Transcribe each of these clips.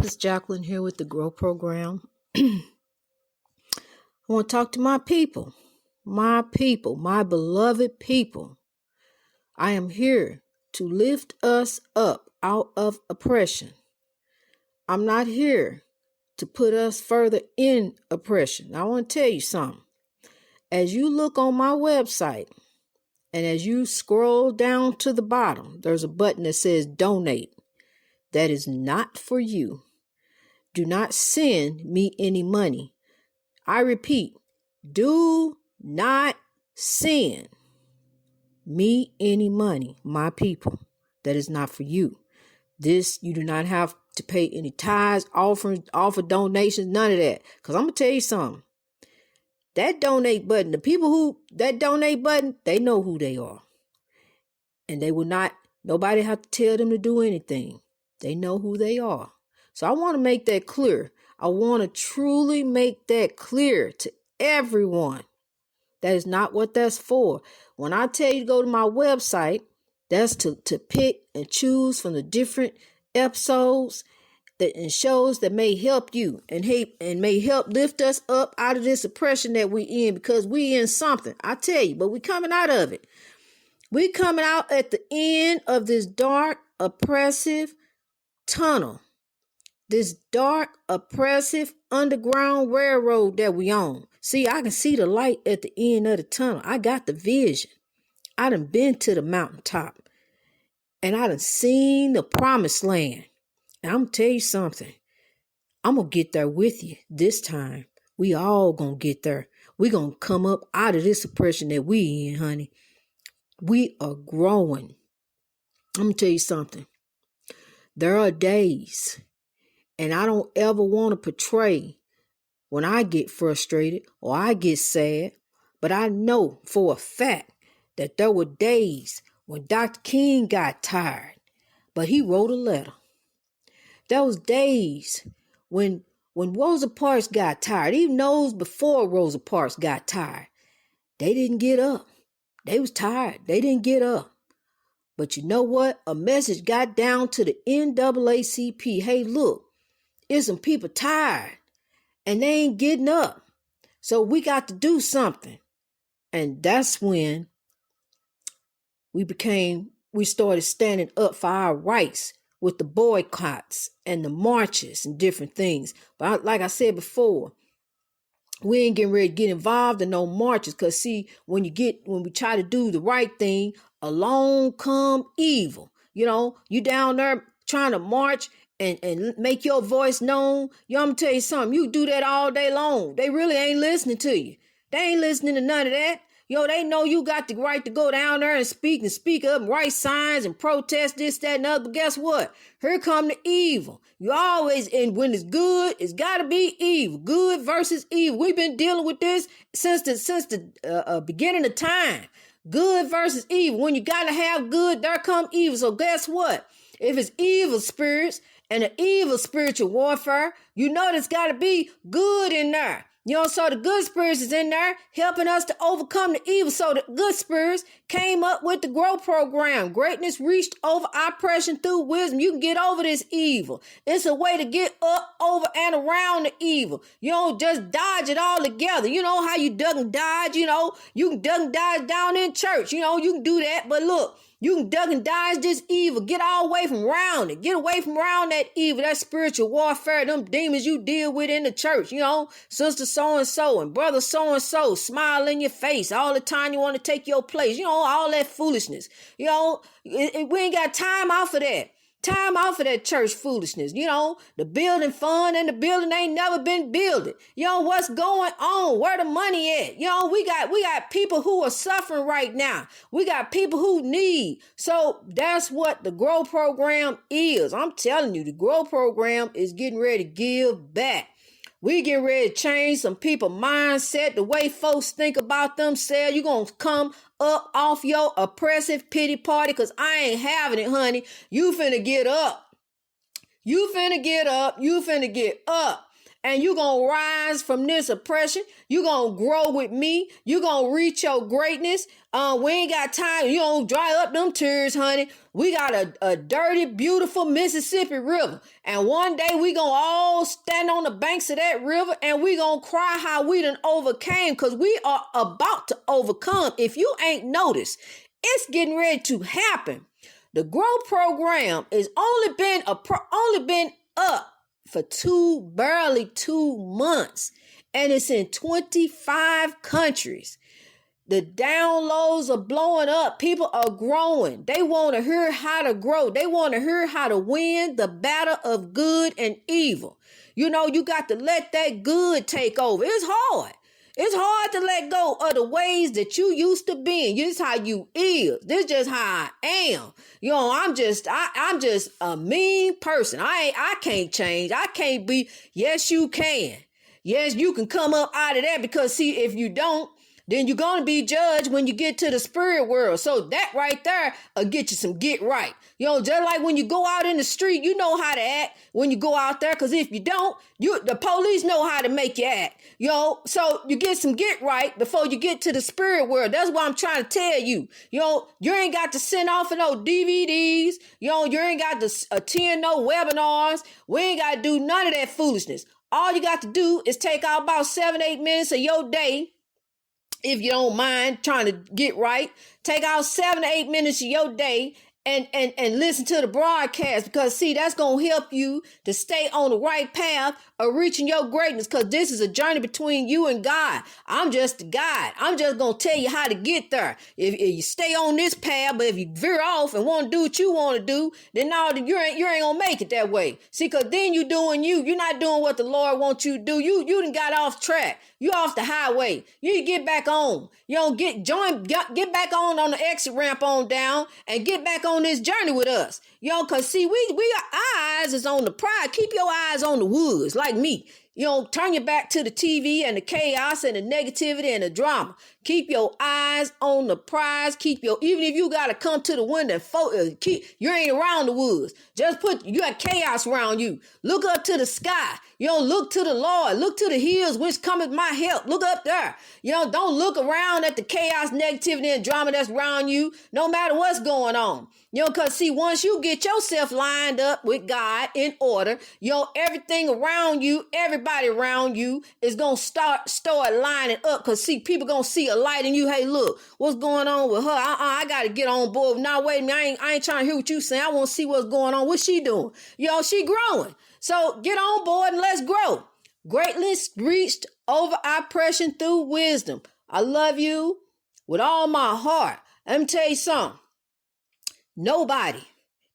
This is Jacqueline here with the Grow Program. I want to talk to my people, my beloved people. I am here to lift us up out of oppression. I'm not here to put us further in oppression. Now, I want to tell you something. As you look on my website and as you scroll down to the bottom, there's a button that says donate. That is not for you. Do not send me any money. I repeat, do not send me any money, my people. That is not for you. This, you do not have to pay any tithes, offer donations, none of that. Because I'm going to tell you something. That donate button, the people that donate button, they know who they are. And they will not, nobody have to tell them to do anything. They know who they are. So I want to make that clear. I want to truly make that clear to everyone. That is not what that's for. When I tell you to go to my website, that's to pick and choose from the different episodes and shows that may help you and may help lift us up out of this oppression that we in, because we in something. I tell you, but we coming out of it. We coming out at the end of this dark, oppressive tunnel. This dark, oppressive underground railroad that we on. See, I can see the light at the end of the tunnel. I got the vision. I done been to the mountaintop. And I done seen the promised land. And I'm going to tell you something. I'm going to get there with you this time. We all going to get there. We going to come up out of this oppression that we in, honey. We are growing. I'm going to tell you something. There are days, and I don't ever want to portray when I get frustrated or I get sad, but I know for a fact that there were days when Dr. King got tired, but he wrote a letter. There was days when Rosa Parks got tired, even those before Rosa Parks got tired. They didn't get up. They was tired. They didn't get up. But you know what? A message got down to the NAACP. Hey, look, there's some people tired and they ain't getting up. So we got to do something. And that's when we started standing up for our rights with the boycotts and the marches and different things. But like I said before, we ain't getting ready to get involved in no marches. Because see, when we try to do the right thing, along come evil. You know, you down there trying to march and make your voice known. You know, I'm going to tell you something. You do that all day long. They really ain't listening to you. They ain't listening to none of that. Yo, they know you got the right to go down there and speak up and write signs and protest this, that, and other. But guess what? Here come the evil. You always, and when it's good, it's got to be evil. Good versus evil. We've been dealing with this since the beginning of time. Good versus evil. When you got to have good, there come evil. So guess what? If it's evil spirits and an evil spiritual warfare, you know there's got to be good in there. You know, so the good spirits is in there helping us to overcome the evil. So the good spirits came up with the Grow Program. Greatness reached over oppression through wisdom. You can get over this evil. It's a way to get up, over, and around the evil. You don't just dodge it all together. You know how you duck and dodge, you know. You can duck and dodge down in church. You know, you can do that. But look, you can duck and dodge this evil. Get all away from around it. Get away from around that evil, that spiritual warfare, them demons you deal with in the church. You know, sister so-and-so and brother so-and-so smile in your face all the time. You want to take your place. You know, all that foolishness. You know, we ain't got time out for that. Time out for that church foolishness. You know, the building fund and the building ain't never been builded. You know, what's going on? Where the money at? You know, we got people who are suffering right now. We got people who need. So that's what the Grow Program is. I'm telling you, the Grow Program is getting ready to give back. We getting ready to change some people's mindset, the way folks think about themselves. You're going to come up off your oppressive pity party, because I ain't having it, honey. You finna get up. You finna get up. You finna get up. and you're going to rise from this oppression. You're going to grow with me. You're going to reach your greatness. We ain't got time. You don't dry up them tears, honey. We got a dirty, beautiful Mississippi River. And one day we going to all stand on the banks of that river and we going to cry how we done overcame, because we are about to overcome. If you ain't noticed, it's getting ready to happen. The Grow program is only been up for barely 2 months, and it's in 25 countries. The downloads are blowing up. People are growing. They want to hear how to grow. They want to hear how to win the battle of good and evil. You know, you got to let that good take over. It's hard. It's hard to let go of the ways that you used to be. This is how you is. This is just how I am. You know, I'm just a mean person. I can't change. I can't be. Yes, you can. Yes, you can come up out of that, because see, if you don't, then you're going to be judged when you get to the spirit world. So that right there will get you some get right. You know, just like when you go out in the street, you know how to act when you go out there. Because if you don't, the police know how to make you act. You know, so you get some get right before you get to the spirit world. That's what I'm trying to tell you. You know, you ain't got to send off for no DVDs. You know, you ain't got to attend no webinars. We ain't got to do none of that foolishness. All you got to do is take out about 7-8 minutes of your day. If you don't mind trying to get right, take out 7 to 8 minutes of your day and listen to the broadcast, because see, that's going to help you to stay on the right path of reaching your greatness, because this is a journey between you and God. I'm just a guide. I'm just going to tell you how to get there. If you stay on this path, but if you veer off and want to do what you want to do, then no, you ain't going to make it that way. See, because then you're doing you. You're not doing what the Lord wants you to do. You done got off track. You off the highway. You need to get back on. You know, get back on the exit ramp on down and get back on this journey with us. You know, because see, our eyes is on the prize. Keep your eyes on the woods, like me. You know, turn your back to the TV and the chaos and the negativity and the drama. Keep your eyes on the prize. Even if you got to come to the window and you ain't around the woods. You got chaos around you. Look up to the sky. You know, look to the Lord. Look to the hills, which cometh my help. Look up there. You know, don't look around at the chaos, negativity, and drama that's around you, no matter what's going on. You know, because see, once you get yourself lined up with God in order, you know, everything around you, everybody around you is going to start lining up. Because see, people going to see a light in you. Hey, look, what's going on with her? I got to get on board. Now, wait a minute. I ain't trying to hear what you saying. I want to see what's going on. What's she doing? You know, she growing. So get on board and let's grow. Greatness reached over oppression through wisdom. I love you with all my heart. Let me tell you something. Nobody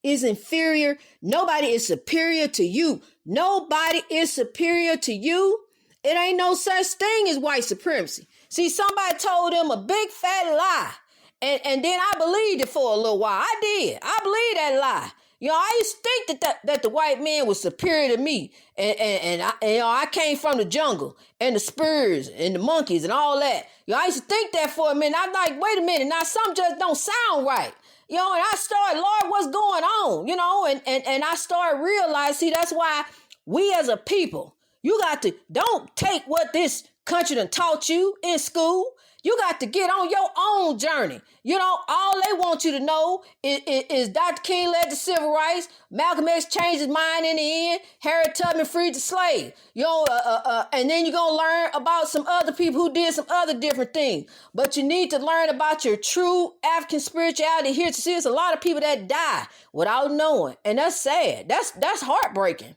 is inferior. Nobody is superior to you. Nobody is superior to you. It ain't no such thing as white supremacy. See, somebody told them a big fat lie. And then I believed it for a little while. I did. I believed that lie. You know, I used to think that the white man was superior to me. And I came from the jungle and the spurs and the monkeys and all that. You know, I used to think that for a minute. I'm like, wait a minute. Now, something just don't sound right. You know, and I started, Lord, what's going on? You know, and I started realizing, see, that's why we as a people, don't take what this country done taught you in school. You got to get on your own journey. You know, all they want you to know is Dr. King led the civil rights. Malcolm X changed his mind in the end. Harriet Tubman freed the slave. You know, and then you're going to learn about some other people who did some other different things. But you need to learn about your true African spirituality. Here to see, there's a lot of people that die without knowing. And that's sad. That's heartbreaking.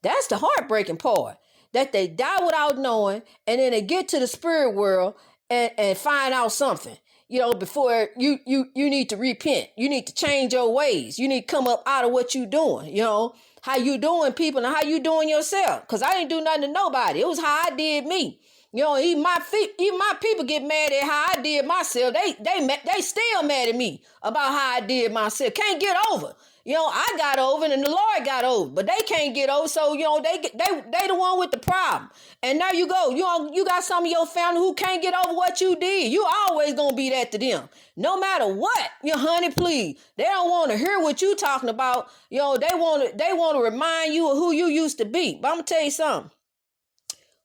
That's the heartbreaking part. That they die without knowing, and then they get to the spirit world and find out something, you know, before you need to repent. You need to change your ways. You need to come up out of what you doing, you know, how you doing people and how you doing yourself. Because I didn't do nothing to nobody. It was how I did me. You know, even my people get mad at how I did myself. They still mad at me about how I did myself. Can't get over. You know, I got over it and the Lord got over, but they can't get over. So, you know, they the one with the problem. And there you go. You know, you got some of your family who can't get over what you did. You always gonna be that to them. No matter what, you know, honey, please. They don't want to hear what you talking about. You know, they want to remind you of who you used to be. But I'm gonna tell you something.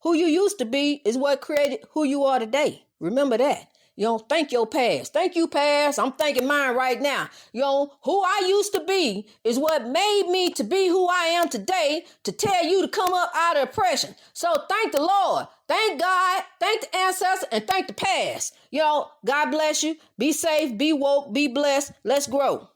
Who you used to be is what created who you are today. Remember that. You don't thank your past. Thank you, past. I'm thanking mine right now. Who I used to be is what made me to be who I am today, to tell you to come up out of oppression. So thank the Lord. Thank God. Thank the ancestors and thank the past. God bless you. Be safe. Be woke. Be blessed. Let's grow.